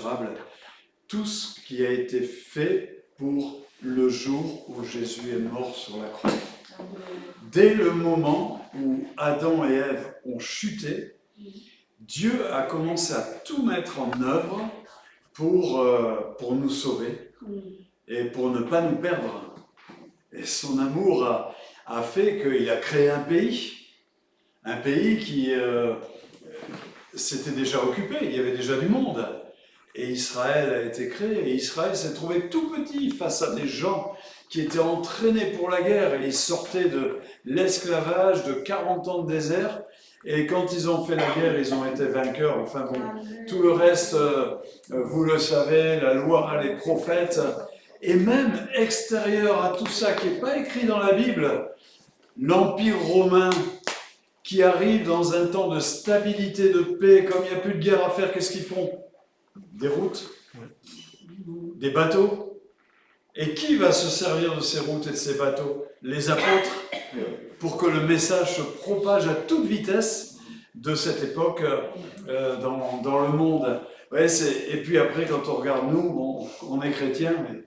incommensurable, tout ce qui a été fait pour le jour où Jésus est mort sur la croix. Dès le moment où Adam et Ève ont chuté, Dieu a commencé à tout mettre en œuvre pour nous sauver et pour ne pas nous perdre. Et son amour a fait qu'il a créé un pays qui s'était déjà occupé, il y avait déjà du monde. Et Israël a été créé, et Israël s'est trouvé tout petit face à des gens qui étaient entraînés pour la guerre, et ils sortaient de l'esclavage de 40 ans de désert, et quand ils ont fait la guerre, ils ont été vainqueurs. Enfin bon, tout le reste, vous le savez, la loi, les prophètes, et même extérieur à tout ça qui n'est pas écrit dans la Bible, l'Empire romain qui arrive dans un temps de stabilité, de paix, comme il n'y a plus de guerre à faire, qu'est-ce qu'ils font ? Des routes, des bateaux. Et qui va se servir de ces routes et de ces bateaux ? Les apôtres, pour que le message se propage à toute vitesse de cette époque dans le monde. Ouais, et puis après, quand on regarde nous, bon, on est chrétiens, mais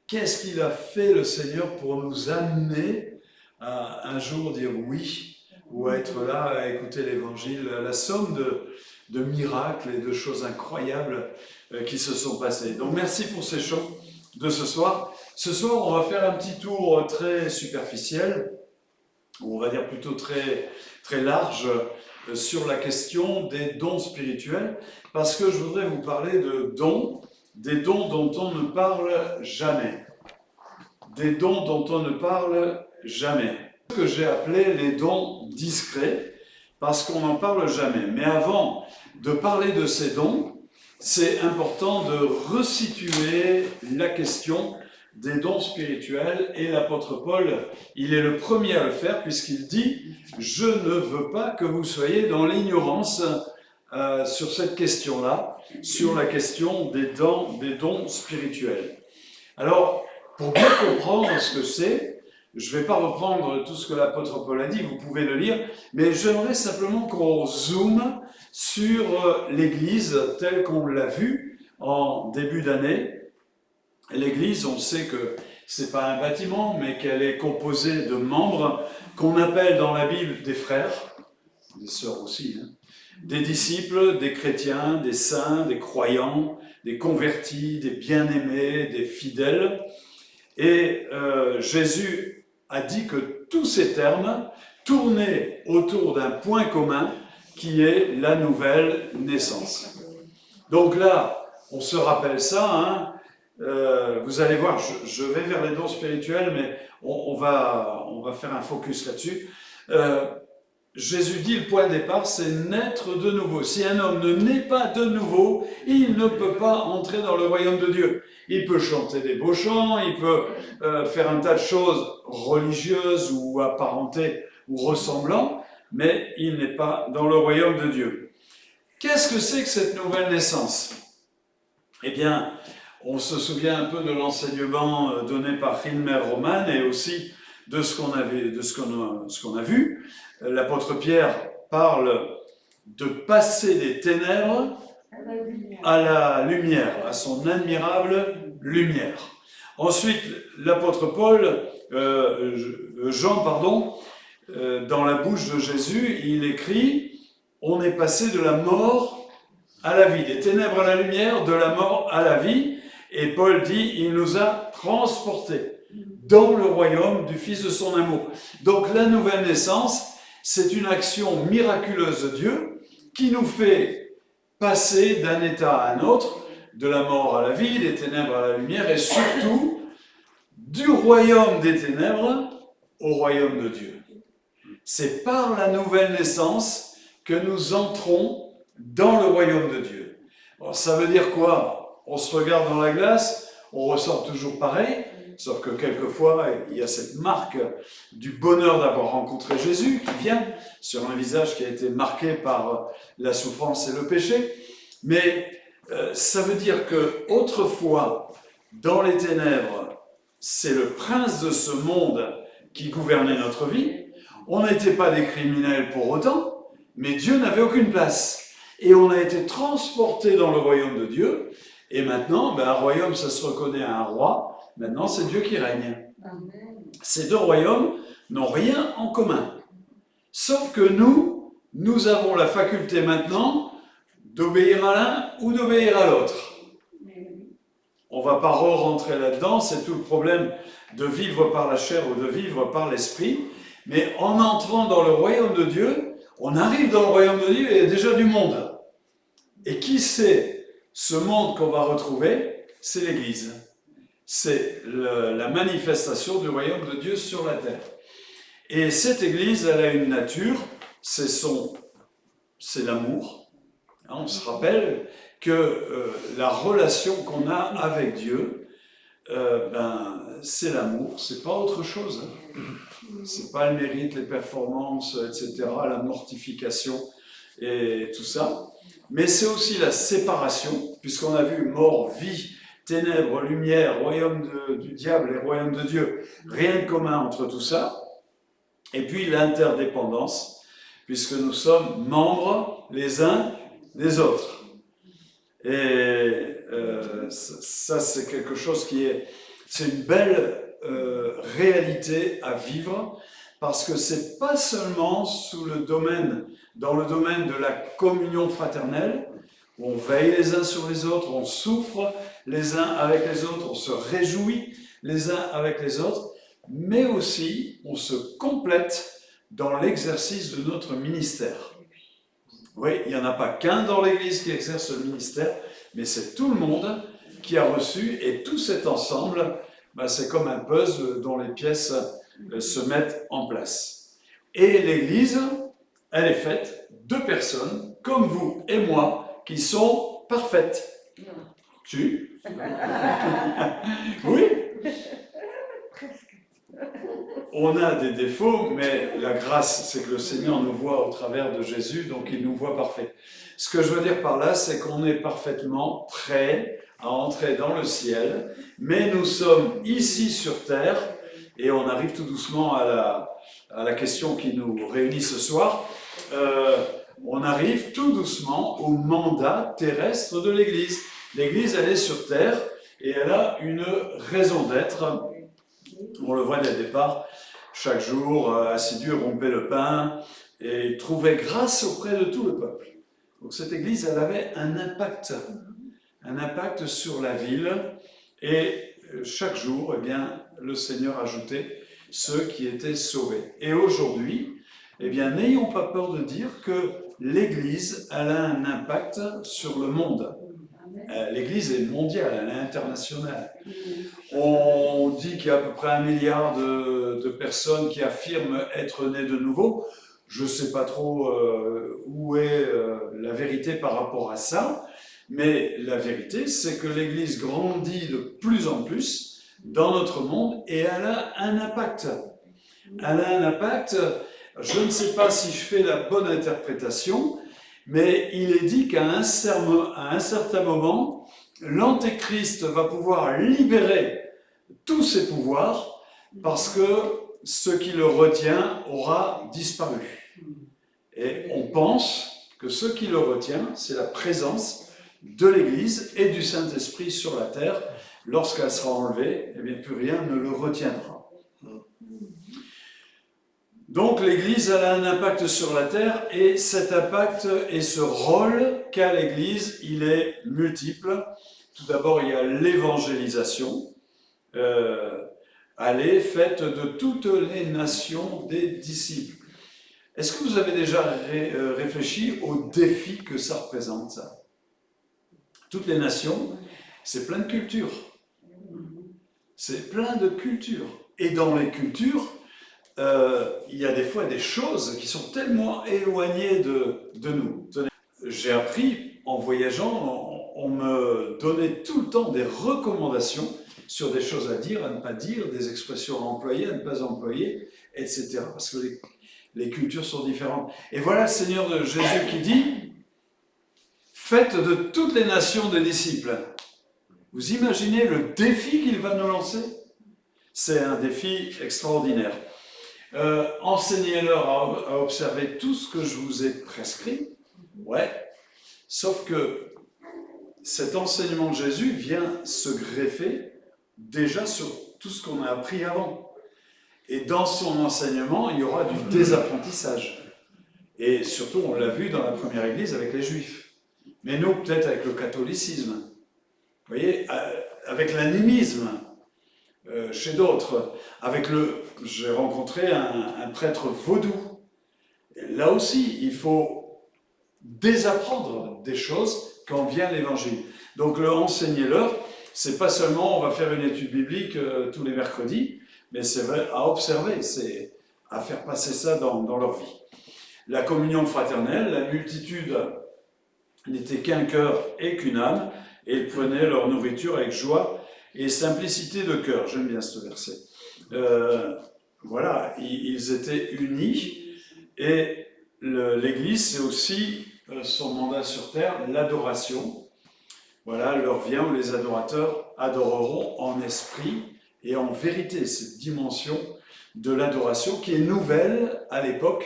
qu'est-ce qu'il a fait le Seigneur pour nous amener à un jour dire oui, ou à être là, à écouter l'Évangile, la somme de miracles et de choses incroyables qui se sont passées. Donc merci pour ces chants de ce soir. Ce soir, on va faire un petit tour très superficiel, ou on va dire plutôt très, très large, sur la question des dons spirituels, parce que je voudrais vous parler de dons, des dons dont on ne parle jamais. Des dons dont on ne parle jamais. Ce que j'ai appelé les dons discrets, parce qu'on n'en parle jamais. Mais avant de parler de ces dons, c'est important de resituer la question des dons spirituels. Et l'apôtre Paul, il est le premier à le faire, puisqu'il dit « Je ne veux pas que vous soyez dans l'ignorance sur cette question-là, sur la question des dons spirituels. » Alors, pour bien comprendre ce que c'est, je ne vais pas reprendre tout ce que l'apôtre Paul a dit, vous pouvez le lire, mais j'aimerais simplement qu'on zoome sur l'Église telle qu'on l'a vue en début d'année. L'Église, on sait que ce n'est pas un bâtiment, mais qu'elle est composée de membres qu'on appelle dans la Bible des frères, des sœurs aussi, des disciples, des chrétiens, des saints, des croyants, des convertis, des bien-aimés, des fidèles. Et Jésus a dit que tous ces termes tournaient autour d'un point commun qui est la nouvelle naissance. Donc là, on se rappelle ça, vous allez voir, je vais vers les dons spirituels, mais on va faire un focus là-dessus. Jésus dit, le point de départ, c'est naître de nouveau. Si un homme ne naît pas de nouveau, il ne peut pas entrer dans le royaume de Dieu. Il peut chanter des beaux chants, il peut faire un tas de choses religieuses ou apparentées ou ressemblant, mais il n'est pas dans le royaume de Dieu. Qu'est-ce que c'est que cette nouvelle naissance ? Eh bien, on se souvient un peu de l'enseignement donné par Rinmer Roman et aussi de ce qu'on a vu. L'apôtre Pierre parle de passer des ténèbres à la lumière, à son admirable lumière. Ensuite, l'apôtre Jean, dans la bouche de Jésus, il écrit « On est passé de la mort à la vie, des ténèbres à la lumière, de la mort à la vie ». Et Paul dit « Il nous a transportés dans le royaume du Fils de son amour ». Donc la nouvelle naissance, c'est une action miraculeuse de Dieu qui nous fait passer d'un état à un autre, de la mort à la vie, des ténèbres à la lumière, et surtout du royaume des ténèbres au royaume de Dieu. C'est par la nouvelle naissance que nous entrons dans le royaume de Dieu. Alors, ça veut dire quoi ? On se regarde dans la glace, on ressort toujours pareil, sauf que quelquefois, il y a cette marque du bonheur d'avoir rencontré Jésus qui vient sur un visage qui a été marqué par la souffrance et le péché. Mais ça veut dire que autrefois, dans les ténèbres, c'est le prince de ce monde qui gouvernait notre vie. On n'était pas des criminels pour autant, mais Dieu n'avait aucune place. et on a été transporté dans le royaume de Dieu, et maintenant, un royaume, ça se reconnaît à un roi, maintenant c'est Dieu qui règne. Amen. Ces deux royaumes n'ont rien en commun, sauf que nous avons la faculté maintenant d'obéir à l'un ou d'obéir à l'autre. On ne va pas rentrer là-dedans, c'est tout le problème de vivre par la chair ou de vivre par l'esprit. Mais en entrant dans le royaume de Dieu, on arrive dans le royaume de Dieu et il y a déjà du monde. Et qui c'est ce monde qu'on va retrouver? C'est l'Église. C'est la manifestation du royaume de Dieu sur la terre. Et cette Église, elle a une nature, c'est l'amour. On se rappelle que la relation qu'on a avec Dieu, c'est l'amour, c'est pas autre chose. C'est pas le mérite, les performances, etc., la mortification et tout ça. Mais c'est aussi la séparation, puisqu'on a vu mort, vie, ténèbres, lumière, royaume du diable et royaume de Dieu. Rien de commun entre tout ça. Et puis l'interdépendance, puisque nous sommes membres les uns des autres. Et ça, c'est quelque chose c'est une belle réalité à vivre, parce que c'est pas seulement dans le domaine de la communion fraternelle, où on veille les uns sur les autres, on souffre les uns avec les autres, on se réjouit les uns avec les autres, mais aussi on se complète dans l'exercice de notre ministère. Oui, il n'y en a pas qu'un dans l'Église qui exerce le ministère, mais c'est tout le monde qui a reçu, et tout cet ensemble, c'est comme un puzzle dont les pièces se mettent en place. Et l'Église, elle est faite de personnes comme vous et moi qui sont parfaites. Tu? Oui. On a des défauts, mais la grâce, c'est que le Seigneur nous voit au travers de Jésus, donc il nous voit parfaits. Ce que je veux dire par là, c'est qu'on est parfaitement prêt à entrer dans le ciel, mais nous sommes ici sur terre, et on arrive tout doucement à la question qui nous réunit ce soir. On arrive tout doucement au mandat terrestre de l'Église. L'Église, elle est sur terre, et elle a une raison d'être. On le voit dès le départ, chaque jour, assidu, rompait le pain et trouvait grâce auprès de tout le peuple. Donc cette église, elle avait un impact sur la ville, et chaque jour, le Seigneur ajoutait ceux qui étaient sauvés. Et aujourd'hui, n'ayons pas peur de dire que l'église, elle a un impact sur le monde. L'église est mondiale, elle est internationale. On dit qu'il y a à peu près 1 milliard de personnes qui affirment être nées de nouveau. Je ne sais pas trop où est la vérité par rapport à ça, mais la vérité, c'est que l'Église grandit de plus en plus dans notre monde, et elle a un impact. Elle a un impact, je ne sais pas si je fais la bonne interprétation, mais il est dit qu'à un certain moment, l'Antéchrist va pouvoir libérer tous ses pouvoirs, parce que ce qui le retient aura disparu. Et on pense que ce qui le retient, c'est la présence de l'Église et du Saint-Esprit sur la terre. Lorsqu'elle sera enlevée, plus rien ne le retiendra. Donc l'Église, elle a un impact sur la terre, et cet impact et ce rôle qu'a l'Église, il est multiple. Tout d'abord, il y a l'évangélisation. Allez, faites de toutes les nations des disciples. Est-ce que vous avez déjà réfléchi au défi que ça représente, ça? Toutes les nations, c'est plein de cultures. C'est plein de cultures. Et dans les cultures, il y a des fois des choses qui sont tellement éloignées de nous. J'ai appris, en voyageant, on me donnait tout le temps des recommandations sur des choses à dire, à ne pas dire, des expressions à employer, à ne pas employer, etc. Parce que les cultures sont différentes. Et voilà le Seigneur de Jésus qui dit « Faites de toutes les nations des disciples ». Vous imaginez le défi qu'il va nous lancer? C'est un défi extraordinaire. Enseignez-leur à observer tout ce que je vous ai prescrit. Ouais. Sauf que cet enseignement de Jésus vient se greffer déjà sur tout ce qu'on a appris avant. Et dans son enseignement, il y aura du désapprentissage. Et surtout, on l'a vu dans la première église avec les Juifs. Mais nous, peut-être avec le catholicisme. Vous voyez, avec l'animisme, chez d'autres. J'ai rencontré un prêtre vaudou. Là aussi, il faut désapprendre des choses quand vient l'évangile. Donc, enseignez-leur, c'est pas seulement on va faire une étude biblique tous les mercredis, mais c'est vrai à observer, c'est à faire passer ça dans leur vie. La communion fraternelle, la multitude n'était qu'un cœur et qu'une âme, et ils prenaient leur nourriture avec joie et simplicité de cœur. J'aime bien ce verset. Voilà, ils étaient unis, et l'Église, c'est aussi son mandat sur terre, l'adoration. Voilà, l'heure vient où les adorateurs adoreront en esprit et en vérité, cette dimension de l'adoration qui est nouvelle à l'époque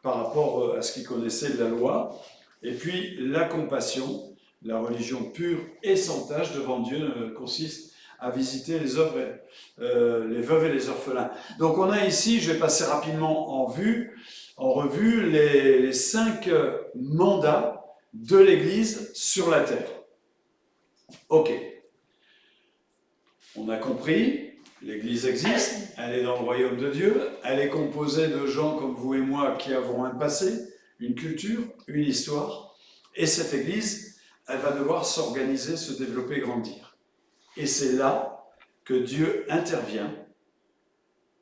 par rapport à ce qu'ils connaissaient de la loi. Et puis la compassion, la religion pure et sans tache devant Dieu consiste à visiter les veuves et les orphelins. Donc on a ici, je vais passer rapidement en revue les 5 mandats de l'Église sur la terre. Ok, on a compris, l'Église existe, elle est dans le royaume de Dieu, elle est composée de gens comme vous et moi qui avons un passé, une culture, une histoire, et cette Église, elle va devoir s'organiser, se développer, grandir. Et c'est là que Dieu intervient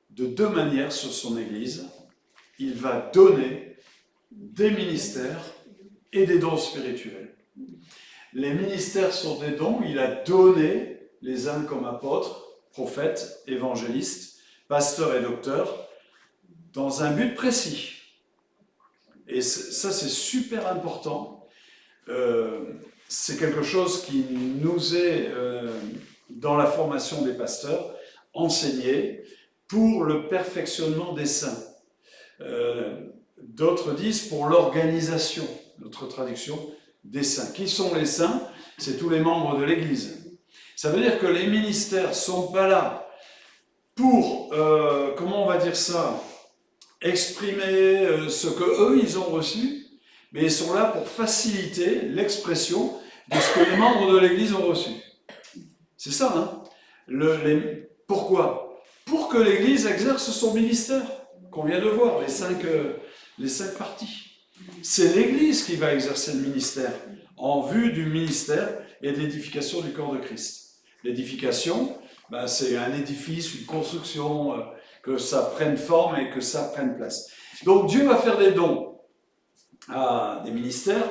de 2 manières sur son Église. Il va donner des ministères et des dons spirituels. Les ministères sont des dons, il a donné les uns comme apôtres, prophètes, évangélistes, pasteurs et docteurs, dans un but précis. Et ça, c'est super important. C'est quelque chose qui nous est, dans la formation des pasteurs, enseigné pour le perfectionnement des saints. D'autres disent pour l'organisation, notre traduction, des saints. Qui sont les saints? C'est tous les membres de l'Église. Ça veut dire que les ministères ne sont pas là pour, comment on va dire ça, exprimer ce qu'eux, ils ont reçu, mais ils sont là pour faciliter l'expression de ce que les membres de l'Église ont reçu. C'est ça, hein? Pourquoi? Pour que l'Église exerce son ministère, qu'on vient de voir, les cinq parties. C'est l'Église qui va exercer le ministère, en vue du ministère et de l'édification du corps de Christ. L'édification, c'est un édifice, une construction, que ça prenne forme et que ça prenne place. Donc Dieu va faire des dons à des ministères,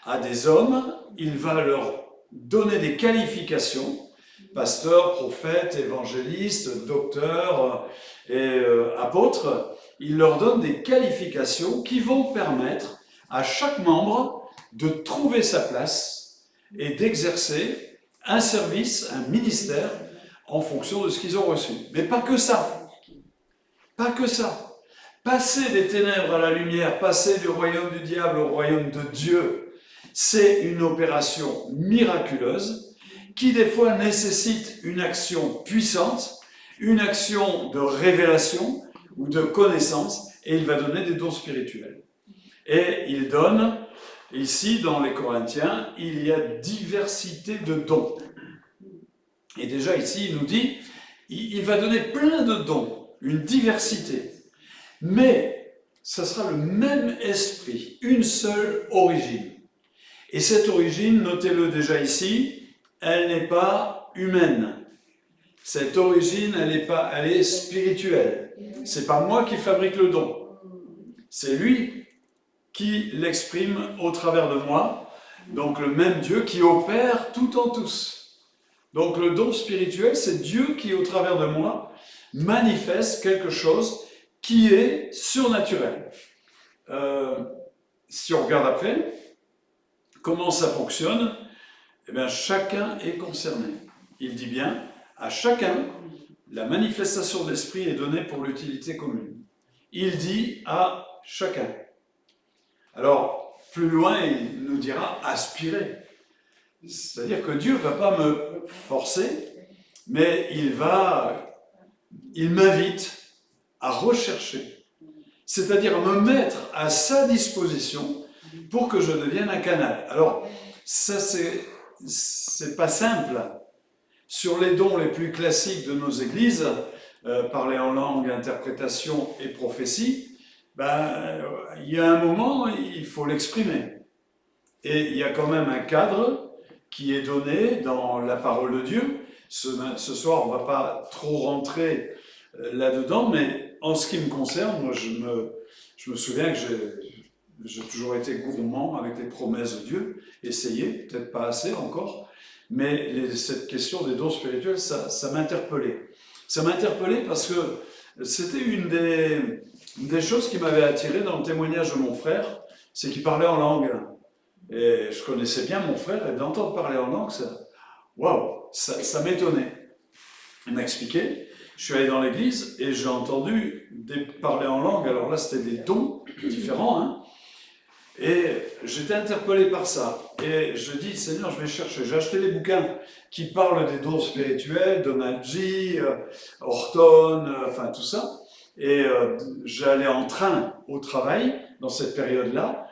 à des hommes, il va leur donner des qualifications, pasteurs, prophètes, évangélistes, docteurs et apôtres, il leur donne des qualifications qui vont permettre à chaque membre de trouver sa place et d'exercer un service, un ministère, en fonction de ce qu'ils ont reçu. Mais pas que ça. Pas que ça. Passer des ténèbres à la lumière, passer du royaume du diable au royaume de Dieu, c'est une opération miraculeuse qui des fois nécessite une action puissante, une action de révélation ou de connaissance, et il va donner des dons spirituels. Et il donne, ici dans les Corinthiens, il y a diversité de dons. Et déjà ici, il nous dit, il va donner plein de dons, une diversité. Mais ça sera le même esprit, une seule origine. Et cette origine, notez-le déjà ici, elle n'est pas humaine. Cette origine, elle est spirituelle. C'est pas moi qui fabrique le don. C'est lui qui l'exprime au travers de moi. Donc le même Dieu qui opère tout en tous. Donc le don spirituel, c'est Dieu qui, au travers de moi, manifeste quelque chose qui est surnaturel. Si on regarde après, comment ça fonctionne? Eh bien, chacun est concerné. Il dit bien, à chacun, la manifestation de l'esprit est donnée pour l'utilité commune. Il dit à chacun. Alors, plus loin, il nous dira aspirer. C'est-à-dire que Dieu ne va pas me forcer, mais il m'invite à rechercher, c'est-à-dire à me mettre à sa disposition pour que je devienne un canal. Alors, ça c'est pas simple. Sur les dons les plus classiques de nos églises, parler en langue, interprétation et prophétie, il y a un moment, il faut l'exprimer. Et il y a quand même un cadre qui est donné dans la parole de Dieu. Ce soir, on ne va pas trop rentrer là-dedans, mais en ce qui me concerne, moi, je me souviens que j'ai toujours été gourmand avec les promesses de Dieu, essayé, peut-être pas assez encore, mais cette question des dons spirituels, ça m'interpellait. Ça m'interpellait parce que c'était une des choses qui m'avait attiré dans le témoignage de mon frère, c'est qu'il parlait en langue. Et je connaissais bien mon frère, et d'entendre parler en langue, ça m'étonnait. Il m'a expliqué, je suis allé dans l'église et j'ai entendu parler en langue, alors là c'était des dons différents, hein, et j'étais interpellé par ça. Et je dis, Seigneur, je vais chercher. J'ai acheté les bouquins qui parlent des dons spirituels, Donald G, Horton, enfin tout ça. Et j'allais en train au travail dans cette période-là.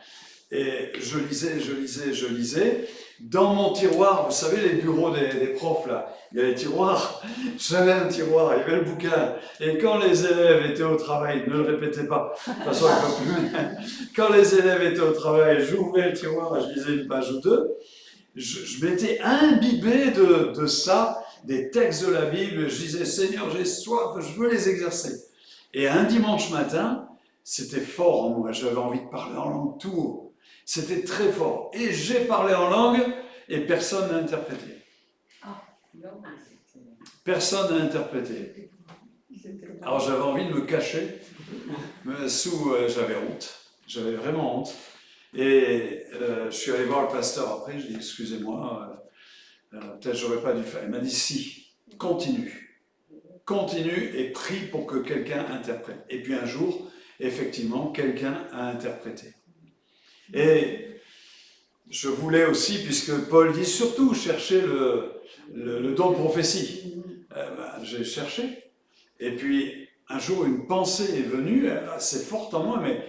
Et je lisais. Dans mon tiroir, vous savez, les bureaux des profs, là, il y a les tiroirs. J'avais un tiroir, il y avait le bouquin. Et quand les élèves étaient au travail, ne le répétez pas, de toute façon, quand les élèves étaient au travail, j'ouvrais le tiroir, je lisais une page ou deux. Je m'étais imbibé de ça, des textes de la Bible. Je disais, Seigneur, j'ai soif, je veux les exercer. Et un dimanche matin, c'était fort en moi, j'avais envie de parler en langue tout haut. C'était très fort. Et j'ai parlé en langue et personne n'a interprété. Personne n'a interprété. Alors j'avais envie de me cacher, j'avais honte. J'avais vraiment honte. Et je suis allé voir le pasteur après, je lui ai dit, excusez-moi, peut-être j'aurais pas dû faire. Il m'a dit, si, continue. Continue et prie pour que quelqu'un interprète. Et puis un jour, effectivement, quelqu'un a interprété. Et je voulais aussi, puisque Paul dit surtout chercher le don de prophétie, j'ai cherché. Et puis un jour, une pensée est venue, assez forte en moi, mais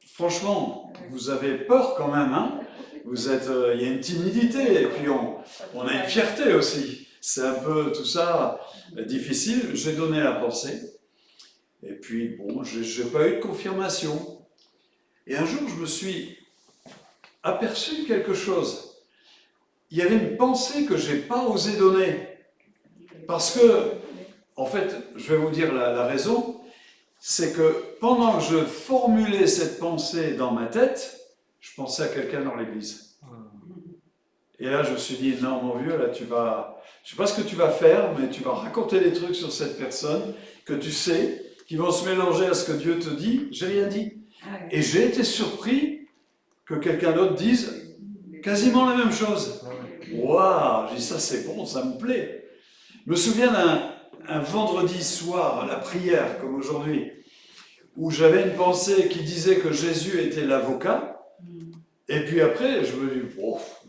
franchement, vous avez peur quand même, hein? Il y a une timidité, et puis on a une fierté aussi. C'est un peu tout ça difficile. J'ai donné la pensée, et puis bon, j'ai pas eu de confirmation. Et un jour, je me suis aperçu quelque chose. Il y avait une pensée que je n'ai pas osé donner. Parce que, en fait, je vais vous dire la raison, c'est que pendant que je formulais cette pensée dans ma tête, je pensais à quelqu'un dans l'église. Et là, je me suis dit, non, mon vieux, là, je ne sais pas ce que tu vas faire, mais tu vas raconter des trucs sur cette personne que tu sais, qui vont se mélanger à ce que Dieu te dit. J'ai rien dit. Et j'ai été surpris que quelqu'un d'autre dise quasiment la même chose. Waouh, j'ai dit ça c'est bon, ça me plaît. Je me souviens d'un vendredi soir à la prière, comme aujourd'hui, où j'avais une pensée qui disait que Jésus était l'avocat. Et puis après, je me dis,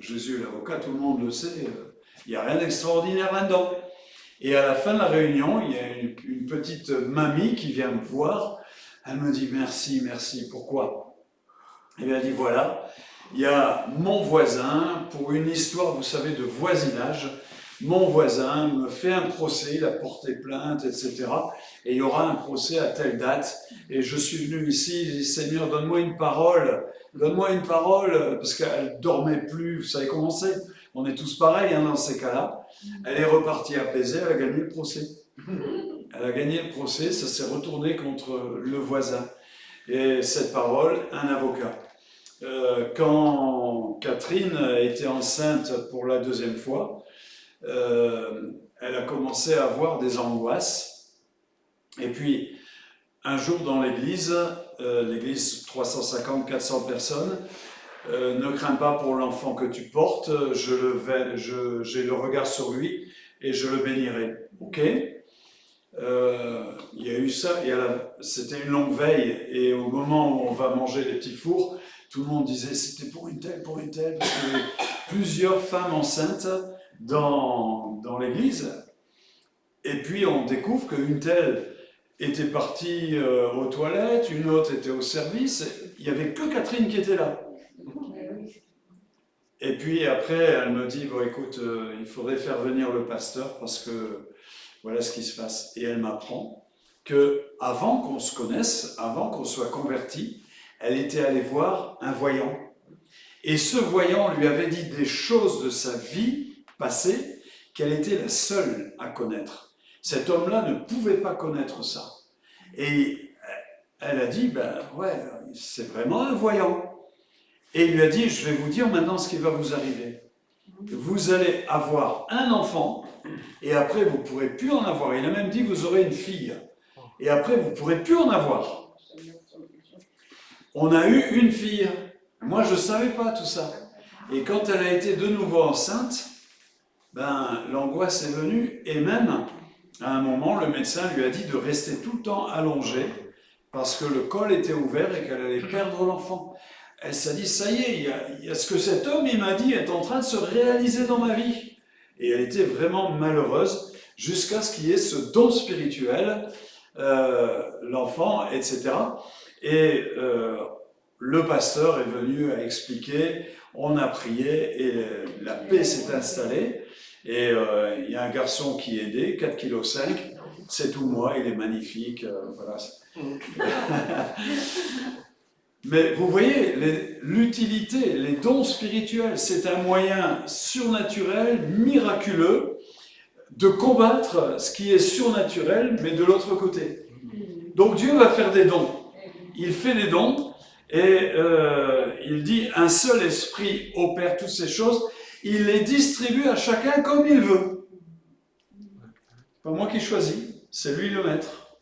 Jésus est l'avocat, tout le monde le sait, il n'y a rien d'extraordinaire là-dedans. Et à la fin de la réunion, il y a une petite mamie qui vient me voir. Elle me dit merci, pourquoi? Et bien elle dit voilà, il y a mon voisin, pour une histoire, vous savez, de voisinage, mon voisin me fait un procès, il a porté plainte, etc. Et il y aura un procès à telle date. Et je suis venu ici, j'ai dit Seigneur, donne-moi une parole, parce qu'elle ne dormait plus, vous savez comment c'est? On est tous pareils dans ces cas-là. Elle est repartie apaisée, elle a gagné le procès. Elle a gagné le procès, ça s'est retourné contre le voisin. Et cette parole, un avocat. Quand Catherine était enceinte pour la deuxième fois, elle a commencé à avoir des angoisses. Et puis, un jour dans l'église 350-400 personnes, ne crains pas pour l'enfant que tu portes, j'ai le regard sur lui et je le bénirai. Ok? Il y a eu ça, c'était une longue veille, et au moment où on va manger les petits fours, tout le monde disait c'était pour une telle, parce qu'il y avait plusieurs femmes enceintes dans l'église. Et puis on découvre qu'une telle était partie aux toilettes, une autre était au service, il n'y avait que Catherine qui était là. Et puis après, elle me dit, bon écoute, il faudrait faire venir le pasteur parce que voilà ce qui se passe. Et elle m'apprend que avant qu'on se connaisse, avant qu'on soit converti, elle était allée voir un voyant. Et ce voyant lui avait dit des choses de sa vie passée qu'elle était la seule à connaître. Cet homme-là ne pouvait pas connaître ça. Et elle a dit, ben ouais, c'est vraiment un voyant. Et il lui a dit, je vais vous dire maintenant ce qui va vous arriver. Vous allez avoir un enfant, et après vous ne pourrez plus en avoir. Il a même dit, vous aurez une fille. Et après, vous ne pourrez plus en avoir. On a eu une fille. Moi, je ne savais pas tout ça. Et quand elle a été de nouveau enceinte, ben, l'angoisse est venue. Et même, à un moment, le médecin lui a dit de rester tout le temps allongée parce que le col était ouvert et qu'elle allait perdre l'enfant. Elle s'est dit, ça y est, il y a ce que cet homme, il m'a dit, est en train de se réaliser dans ma vie. Et elle était vraiment malheureuse jusqu'à ce qu'il y ait ce don spirituel, l'enfant, etc. Et le pasteur est venu à expliquer, on a prié et la paix s'est installée. Et il y a un garçon qui est né, 4,5 kg, c'est tout moi, il est magnifique. Voilà. Mais vous voyez, l'utilité, les dons spirituels, c'est un moyen surnaturel, miraculeux, de combattre ce qui est surnaturel, mais de l'autre côté. Donc Dieu va faire des dons. Il fait des dons, et il dit, un seul esprit opère toutes ces choses, il les distribue à chacun comme il veut. Pas moi qui choisis, c'est lui le maître.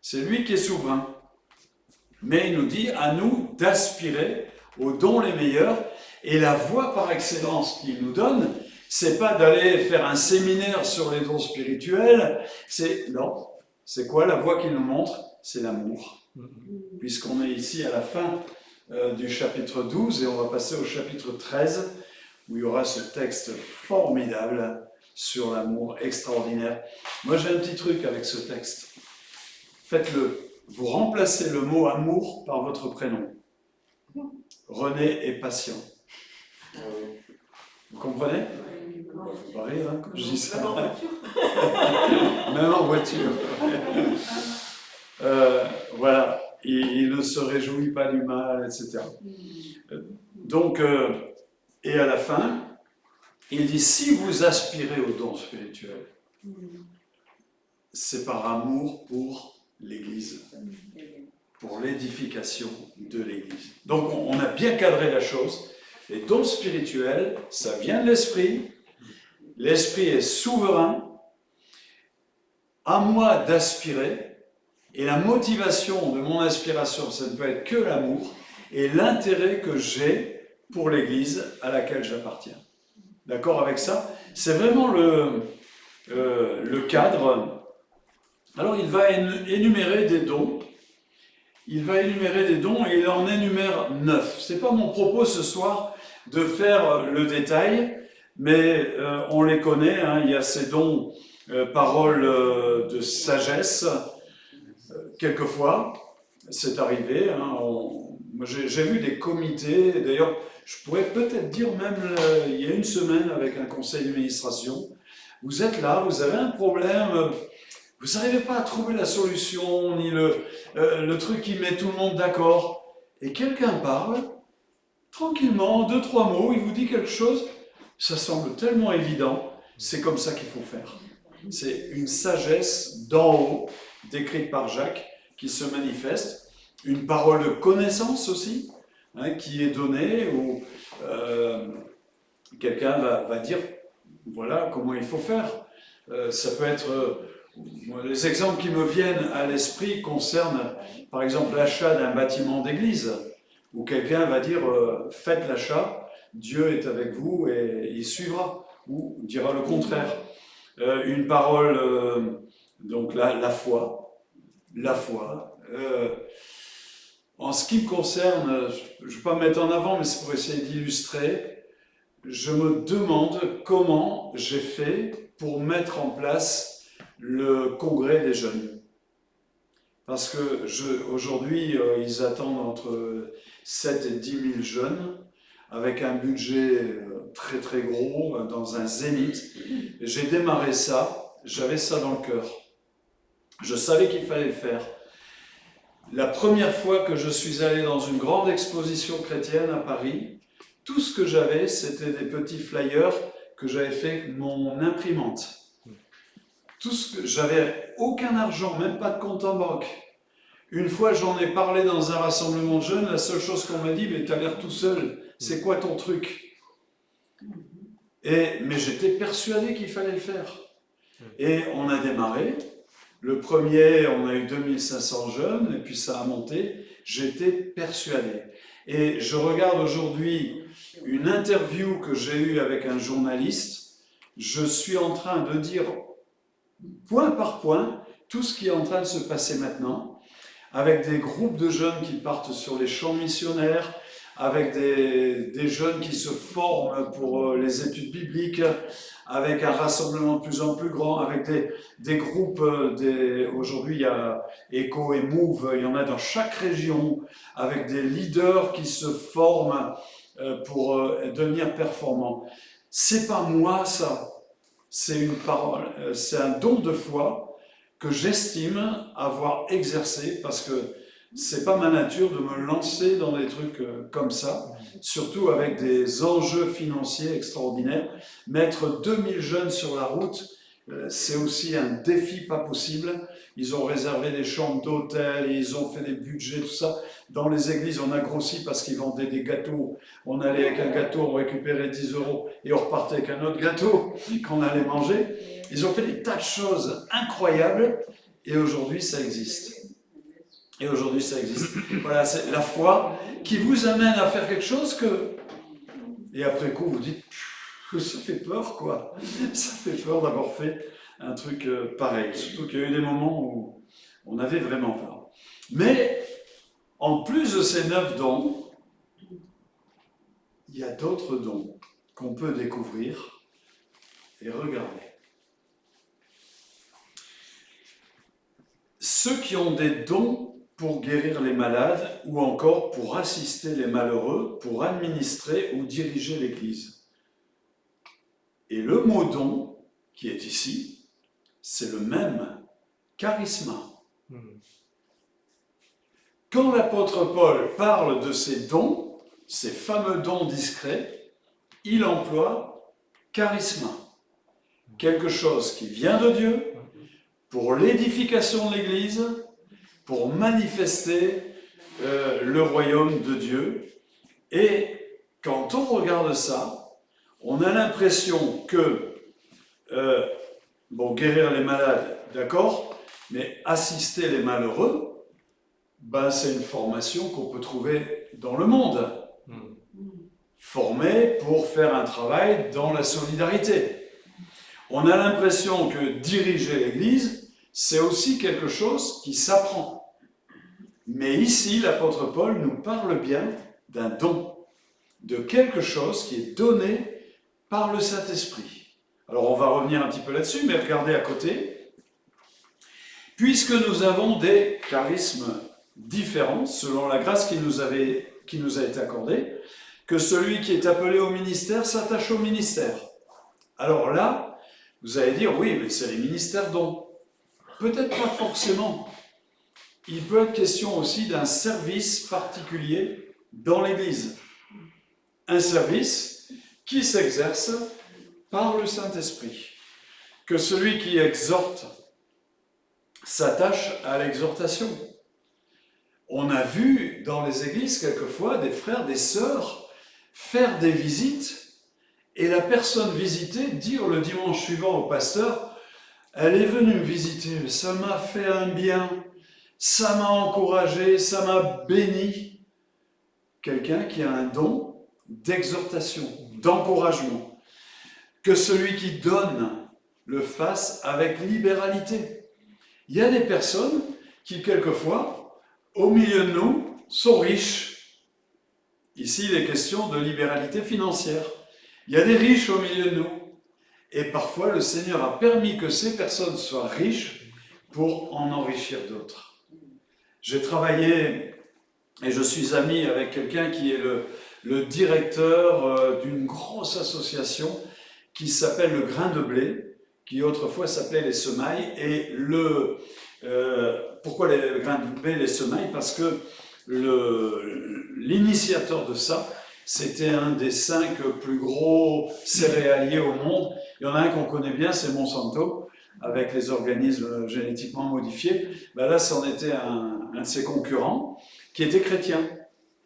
C'est lui qui est souverain. Mais il nous dit à nous d'aspirer aux dons les meilleurs. Et la voie par excellence qu'il nous donne, c'est pas d'aller faire un séminaire sur les dons spirituels. Non, c'est quoi la voie qu'il nous montre? C'est l'amour. Puisqu'on est ici à la fin du chapitre 12 et on va passer au chapitre 13 où il y aura ce texte formidable sur l'amour extraordinaire. Moi j'ai un petit truc avec ce texte. Faites-le. Vous remplacez le mot amour par votre prénom. René est patient. Vous comprenez? Faut pas rire quand je dis ça. Même en voiture. Voilà. Il ne se réjouit pas du mal, etc. Donc, et à la fin, il dit, si vous aspirez au don spirituel, c'est par amour pour l'Église, pour l'édification de l'Église. Donc on a bien cadré la chose. Les dons spirituels, ça vient de l'Esprit. L'Esprit est souverain. À moi d'aspirer. Et la motivation de mon aspiration, ça ne peut être que l'amour et l'intérêt que j'ai pour l'Église à laquelle j'appartiens. D'accord avec ça? C'est vraiment le cadre. Alors il va énumérer des dons. Il va énumérer des dons et il en énumère 9. Ce n'est pas mon propos ce soir de faire le détail, mais on les connaît. Hein. Il y a ces dons, paroles de sagesse. Quelquefois, c'est arrivé. Hein. J'ai vu des comités. D'ailleurs, je pourrais peut-être dire même il y a une semaine avec un conseil d'administration. Vous êtes là, vous avez un problème. Vous n'arrivez pas à trouver la solution, ni le truc qui met tout le monde d'accord. Et quelqu'un parle, tranquillement, 2-3 mots, il vous dit quelque chose, ça semble tellement évident, c'est comme ça qu'il faut faire. C'est une sagesse d'en haut, décrite par Jacques, qui se manifeste. Une parole de connaissance aussi, hein, qui est donnée, où quelqu'un va dire, voilà comment il faut faire. Ça peut être... les exemples qui me viennent à l'esprit concernent, par exemple, l'achat d'un bâtiment d'église, où quelqu'un va dire « faites l'achat, Dieu est avec vous et il suivra », ou dira le contraire. Une parole, donc la foi, En ce qui me concerne, je ne vais pas me mettre en avant, mais c'est pour essayer d'illustrer, je me demande comment j'ai fait pour mettre en place le congrès des jeunes. Parce que aujourd'hui, ils attendent entre 7 et 10 000 jeunes, avec un budget très très gros, dans un zénith. J'ai démarré ça, j'avais ça dans le cœur. Je savais qu'il fallait le faire. La première fois que je suis allé dans une grande exposition chrétienne à Paris, tout ce que j'avais, c'était des petits flyers que j'avais fait avec mon imprimante. J'avais aucun argent, même pas de compte en banque. Une fois, j'en ai parlé dans un rassemblement de jeunes, la seule chose qu'on m'a dit, mais t'as l'air tout seul, c'est quoi ton truc? Mais j'étais persuadé qu'il fallait le faire. Et on a démarré. Le premier, on a eu 2500 jeunes, et puis ça a monté. J'étais persuadé. Et je regarde aujourd'hui une interview que j'ai eue avec un journaliste. Je suis en train de dire, point par point, tout ce qui est en train de se passer maintenant, avec des groupes de jeunes qui partent sur les champs missionnaires, avec des jeunes qui se forment pour les études bibliques, avec un rassemblement de plus en plus grand, avec des groupes, aujourd'hui il y a Echo et Move, il y en a dans chaque région, avec des leaders qui se forment pour devenir performants. C'est pas moi ça, c'est une parole, c'est un don de foi que j'estime avoir exercé parce que c'est pas ma nature de me lancer dans des trucs comme ça, surtout avec des enjeux financiers extraordinaires. Mettre 2000 jeunes sur la route, c'est aussi un défi pas possible. Ils ont réservé des chambres d'hôtel, ils ont fait des budgets, tout ça. Dans les églises, on a grossi parce qu'ils vendaient des gâteaux. On allait avec un gâteau, on récupérait 10 € et on repartait avec un autre gâteau qu'on allait manger. Ils ont fait des tas de choses incroyables et aujourd'hui, ça existe. Et aujourd'hui, ça existe. Voilà, c'est la foi qui vous amène à faire quelque chose que... Et après coup, vous dites, ça fait peur, quoi. Ça fait peur d'avoir fait un truc pareil. Surtout qu'il y a eu des moments où on avait vraiment peur. Mais, en plus de ces 9 dons, il y a d'autres dons qu'on peut découvrir et regarder. Ceux qui ont des dons pour guérir les malades ou encore pour assister les malheureux, pour administrer ou diriger l'Église. Et le mot don qui est ici, c'est le même, charisma. Quand l'apôtre Paul parle de ces dons, ces fameux dons discrets, il emploie charisma, quelque chose qui vient de Dieu pour l'édification de l'Église, pour manifester le royaume de Dieu. Et quand on regarde ça, on a l'impression que, guérir les malades, d'accord, mais assister les malheureux, c'est une formation qu'on peut trouver dans le monde. Former pour faire un travail dans la solidarité. On a l'impression que diriger l'Église, c'est aussi quelque chose qui s'apprend. Mais ici, l'apôtre Paul nous parle bien d'un don, de quelque chose qui est donné par le Saint-Esprit. Alors on va revenir un petit peu là-dessus, mais regardez à côté. Puisque nous avons des charismes différents, selon la grâce qui nous a été accordée, que celui qui est appelé au ministère s'attache au ministère. Alors là, vous allez dire, oui, mais c'est les ministères dont. Peut-être pas forcément. Il peut être question aussi d'un service particulier dans l'Église. Un service qui s'exerce par le Saint-Esprit. Que celui qui exhorte s'attache à l'exhortation. On a vu dans les églises quelquefois des frères, des sœurs faire des visites et la personne visitée dire le dimanche suivant au pasteur « Elle est venue me visiter, ça m'a fait un bien, ça m'a encouragé, ça m'a béni. » Quelqu'un qui a un don d'exhortation, d'encouragement. Que celui qui donne le fasse avec libéralité. Il y a des personnes qui, quelquefois, au milieu de nous, sont riches. Ici, il est question de libéralité financière. Il y a des riches au milieu de nous. Et parfois, le Seigneur a permis que ces personnes soient riches pour en enrichir d'autres. J'ai travaillé et je suis ami avec quelqu'un qui est le directeur d'une grosse association qui s'appelle le Grain de Blé, qui autrefois s'appelait les Semailles. Et pourquoi le Grain de Blé, les Semailles? Parce que l'initiateur de ça, c'était un des 5 plus gros céréaliers au monde. Il y en a un qu'on connaît bien, c'est Monsanto, avec les organismes génétiquement modifiés. Ben là, c'en était un de ses concurrents, qui était chrétien,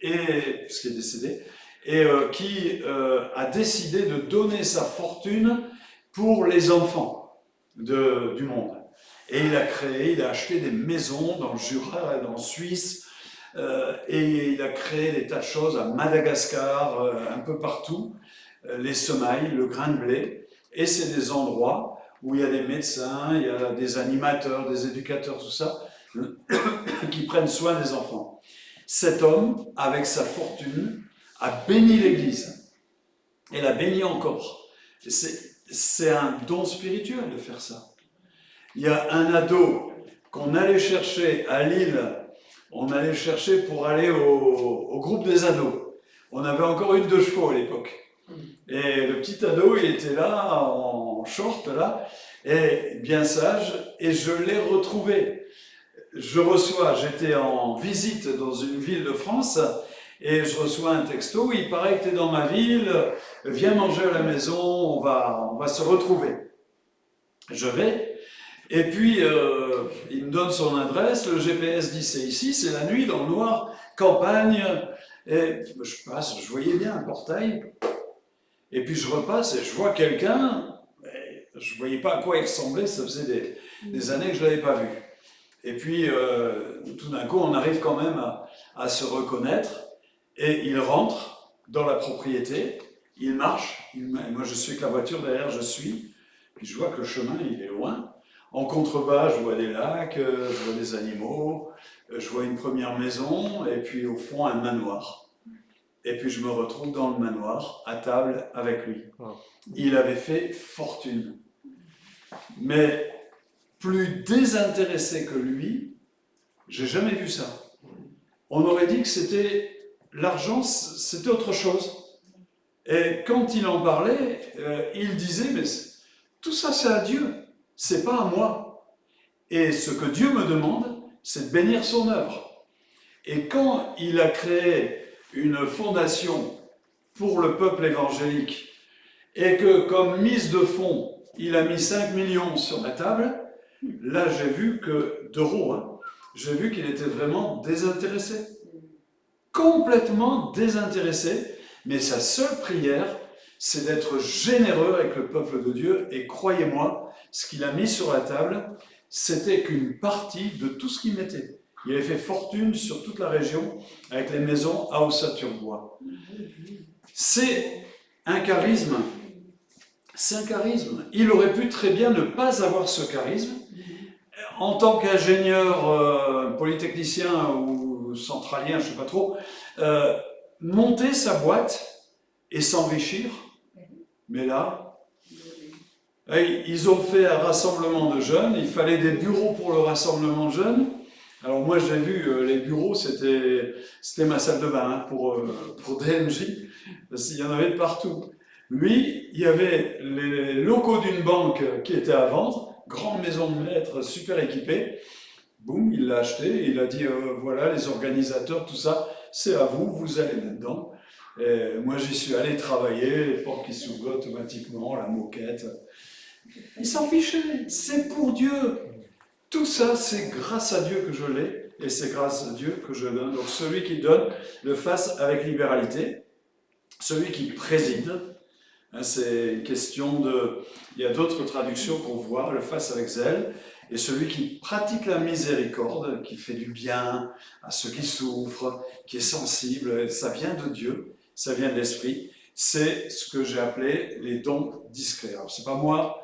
parce qu'il est décédé, et qui a décidé de donner sa fortune pour les enfants du monde. Et il a acheté des maisons dans le Jura, dans le Suisse, et il a créé des tas de choses à Madagascar, un peu partout, les semailles, le grain de blé, et c'est des endroits où il y a des médecins, il y a des animateurs, des éducateurs, tout ça, qui prennent soin des enfants. Cet homme, avec sa fortune, a béni l'Église, et l'a béni encore. C'est un don spirituel de faire ça. Il y a un ado qu'on allait chercher à Lille. On allait chercher pour aller au groupe des ados. On avait encore une de chevaux à l'époque. Et le petit ado, il était là, en short, là, et bien sage, et je l'ai retrouvé. J'étais en visite dans une ville de France, et je reçois un texto, il paraît que tu es dans ma ville, viens manger à la maison, on va se retrouver. Je vais. Et puis, il me donne son adresse, le GPS dit c'est ici, c'est la nuit, dans le noir, campagne, et je passe, je voyais bien un portail, et puis je repasse et je vois quelqu'un, je ne voyais pas à quoi il ressemblait, ça faisait des années que je ne l'avais pas vu. Et puis, tout d'un coup, on arrive quand même à se reconnaître, et il rentre dans la propriété, il marche, moi je suis avec la voiture derrière, je suis, puis je vois que le chemin, il est loin. En contrebas, je vois des lacs, je vois des animaux, je vois une première maison, et puis au fond, un manoir. Et puis je me retrouve dans le manoir, à table avec lui. Il avait fait fortune. Mais plus désintéressé que lui, j'ai jamais vu ça. On aurait dit que c'était l'argent, c'était autre chose. Et quand il en parlait, il disait, mais tout ça c'est à Dieu. C'est pas à moi. Et ce que Dieu me demande, c'est de bénir son œuvre. Et quand il a créé une fondation pour le peuple évangélique, et que comme mise de fonds, il a mis 5 millions sur la table, là j'ai vu j'ai vu qu'il était vraiment désintéressé. Complètement désintéressé, mais sa seule prière, c'est d'être généreux avec le peuple de Dieu, et croyez-moi, ce qu'il a mis sur la table, c'était qu'une partie de tout ce qu'il mettait. Il avait fait fortune sur toute la région avec les maisons à Ossat-sur-Bois. C'est un charisme. C'est un charisme. Il aurait pu très bien ne pas avoir ce charisme. En tant qu'ingénieur polytechnicien ou centralien, je ne sais pas trop, monter sa boîte et s'enrichir. Mais là, ils ont fait un rassemblement de jeunes, il fallait des bureaux pour le rassemblement de jeunes. Alors moi j'ai vu, les bureaux, c'était ma salle de bain pour DNJ, parce qu'il y en avait de partout. Lui, il y avait les locaux d'une banque qui étaient à vendre, grande maison de maître, super équipée. Boum, il l'a acheté, il a dit voilà, les organisateurs, tout ça, c'est à vous, vous allez là-dedans. Et moi j'y suis allé travailler, les portes qui s'ouvraient automatiquement, la moquette. Il s'en fichait, c'est pour Dieu. Tout ça, c'est grâce à Dieu que je l'ai, et c'est grâce à Dieu que je donne. Donc celui qui donne, le fasse avec libéralité. Celui qui préside, c'est une question de... Il y a d'autres traductions qu'on voit, le fasse avec zèle. Et celui qui pratique la miséricorde, qui fait du bien à ceux qui souffrent, qui est sensible, ça vient de Dieu, ça vient de l'Esprit. C'est ce que j'ai appelé les dons discrets. Alors, c'est pas moi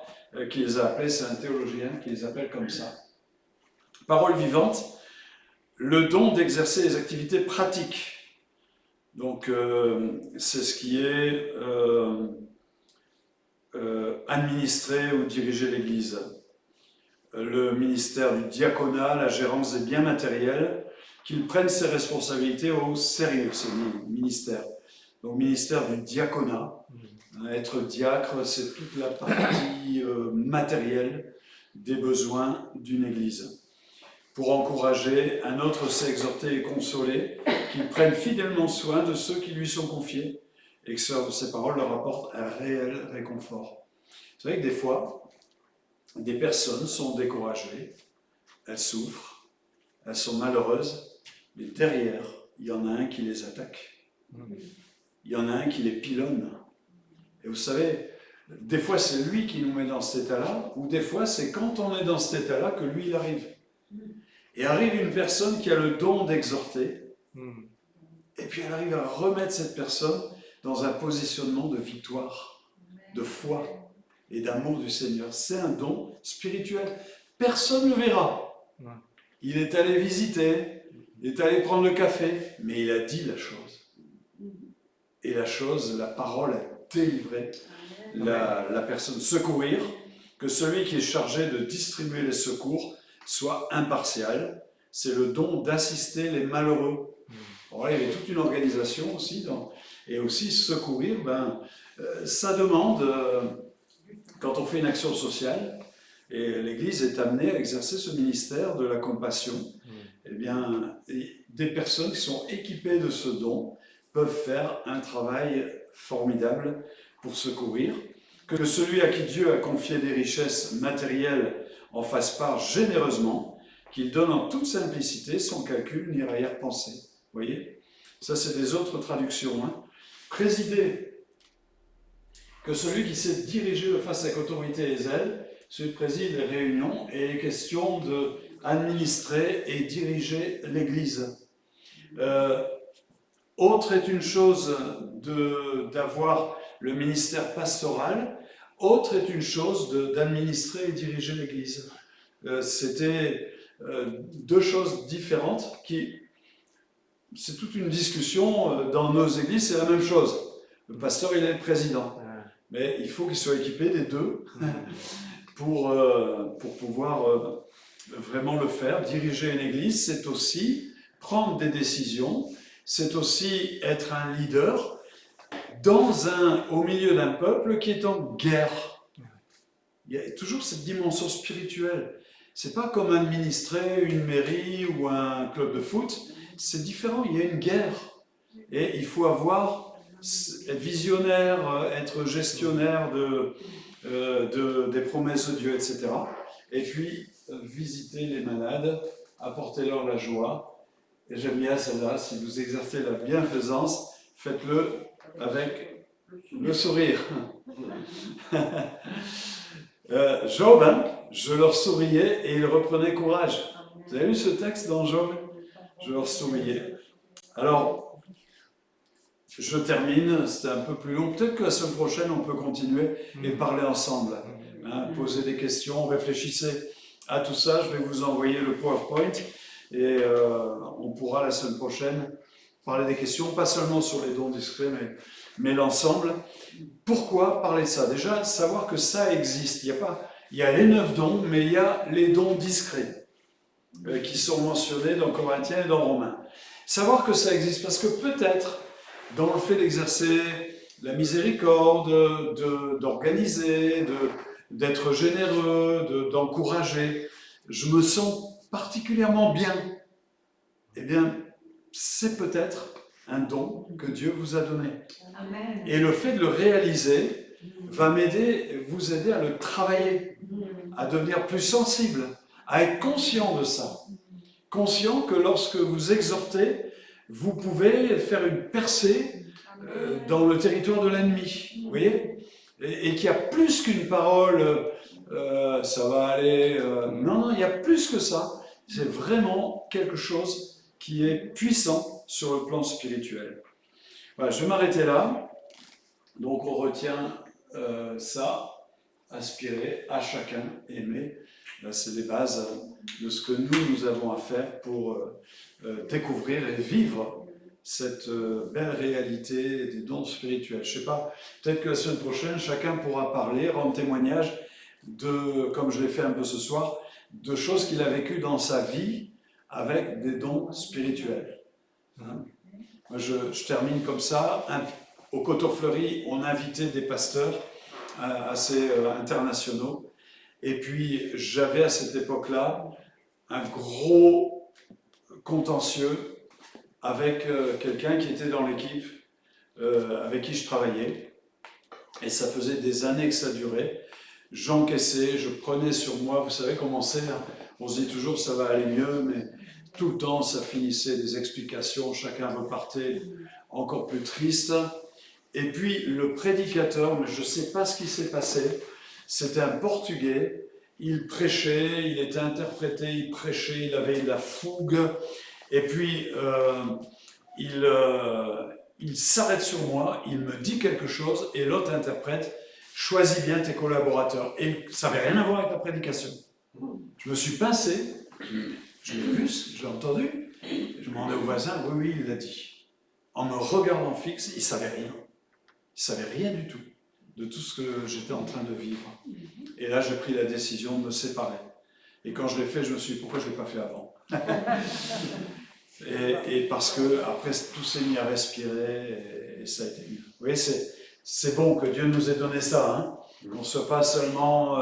qui les ai appelés, c'est un théologien qui les appelle comme ça. Parole vivante, le don d'exercer les activités pratiques. Donc, c'est ce qui est administrer ou diriger l'Église. Le ministère du diaconat, la gérance des biens matériels, qu'il prenne ses responsabilités au sérieux, ce ministère. Donc, ministère du diaconat. Être diacre, c'est toute la partie matérielle des besoins d'une Église. Pour encourager, un autre sait exhorter et consoler, qu'il prenne fidèlement soin de ceux qui lui sont confiés et que ces paroles leur apportent un réel réconfort. Vous savez que des fois, des personnes sont découragées, elles souffrent, elles sont malheureuses, mais derrière, il y en a un qui les attaque. Il y en a un qui les pilonne. Et vous savez, des fois c'est lui qui nous met dans cet état-là, ou des fois c'est quand on est dans cet état-là que lui il arrive. Et arrive une personne qui a le don d'exhorter, et puis elle arrive à remettre cette personne dans un positionnement de victoire, de foi et d'amour du Seigneur. C'est un don spirituel. Personne ne le verra. Il est allé visiter, il est allé prendre le café, mais il a dit la chose. Et la chose, la parole a délivré la personne. Secourir, que celui qui est chargé de distribuer les secours soit impartial. C'est le don d'assister les malheureux. Alors là, il y avait toute une organisation aussi. Et aussi, secourir, ça demande, quand on fait une action sociale, et l'Église est amenée à exercer ce ministère de la compassion, eh bien, des personnes qui sont équipées de ce don peuvent faire un travail formidable pour secourir. Que celui à qui Dieu a confié des richesses matérielles en fasse part généreusement, qu'il donne en toute simplicité, sans calcul ni arrière-pensée. Vous voyez ? Ça, c'est des autres traductions. Présider. Que celui qui sait diriger le fasse avec autorité et zèle. Celui qui préside les réunions et les questions d'administrer et diriger l'Église. Autre est une chose d'avoir le ministère pastoral, autre est une chose d'administrer et diriger l'Église. C'était deux choses différentes c'est toute une discussion dans nos églises, c'est la même chose. Le pasteur, il est le président, mais il faut qu'il soit équipé des deux pour pouvoir vraiment le faire. Diriger une église, c'est aussi prendre des décisions, c'est aussi être un leader au milieu d'un peuple qui est en guerre. Il y a toujours cette dimension spirituelle. C'est pas comme administrer une mairie ou un club de foot, c'est différent, il y a une guerre. Et il faut être visionnaire, être gestionnaire des promesses de Dieu, etc. Et puis, visiter les malades, apporter leur la joie. Et j'aime bien celle-là, si vous exercez la bienfaisance, faites-le avec le sourire. Job, je leur souriais et ils reprenaient courage. Vous avez lu ce texte dans Job ? Je leur souriais. Alors, je termine, c'était un peu plus long. Peut-être que la semaine prochaine, on peut continuer et parler ensemble. Poser des questions, réfléchissez à tout ça. Je vais vous envoyer le PowerPoint et on pourra la semaine prochaine parler des questions, pas seulement sur les dons discrets, mais l'ensemble. Pourquoi parler de ça ? Déjà, savoir que ça existe. Il y a les 9 dons, mais il y a les dons discrets qui sont mentionnés dans Corinthiens et dans Romains. Savoir que ça existe, parce que peut-être, dans le fait d'exercer la miséricorde, d'organiser, d'être généreux, d'encourager, je me sens particulièrement bien. Eh bien, c'est peut-être un don que Dieu vous a donné. Amen. Et le fait de le réaliser va vous aider à le travailler, à devenir plus sensible, à être conscient de ça. Conscient que lorsque vous exhortez, vous pouvez faire une percée dans le territoire de l'ennemi. Vous voyez ? Et qu'il y a plus qu'une parole, ça va aller... Non, il y a plus que ça. C'est vraiment quelque chose qui est puissant sur le plan spirituel. Voilà, je vais m'arrêter là. Donc on retient ça, aspirer à chacun, aimer. Là, c'est les bases de ce que nous avons à faire pour découvrir et vivre cette belle réalité des dons spirituels. Je ne sais pas, peut-être que la semaine prochaine, chacun pourra parler, rendre témoignage de, comme je l'ai fait un peu ce soir, de choses qu'il a vécues dans sa vie avec des dons spirituels. Hein? Moi, je termine comme ça. Au Coteau Fleury, on invitait des pasteurs assez internationaux. Et puis, j'avais à cette époque-là un gros contentieux avec quelqu'un qui était dans l'équipe avec qui je travaillais. Et ça faisait des années que ça durait. J'encaissais, je prenais sur moi, vous savez comment c'est, hein, on se dit toujours ça va aller mieux, mais tout le temps ça finissait des explications, chacun repartait encore plus triste. Et puis le prédicateur, mais je ne sais pas ce qui s'est passé, c'était un Portugais, il prêchait, il était interprété, il prêchait, il avait de la fougue, et puis il s'arrête sur moi, il me dit quelque chose, et l'autre interprète, choisis bien tes collaborateurs. Et ça n'avait rien à voir avec la prédication. Je me suis pincé, je l'ai vu, j'ai entendu, je demandais au voisin, oui, il l'a dit. En me regardant fixe, il ne savait rien. Il ne savait rien du tout de tout ce que j'étais en train de vivre. Et là, j'ai pris la décision de me séparer. Et quand je l'ai fait, je me suis dit, pourquoi je ne l'ai pas fait avant? et parce que après tout s'est mis à respirer, et ça a été mieux. Vous voyez, c'est bon que Dieu nous ait donné ça, hein, qu'on ne soit pas seulement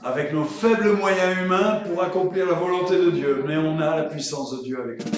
avec nos faibles moyens humains pour accomplir la volonté de Dieu, mais on a la puissance de Dieu avec nous.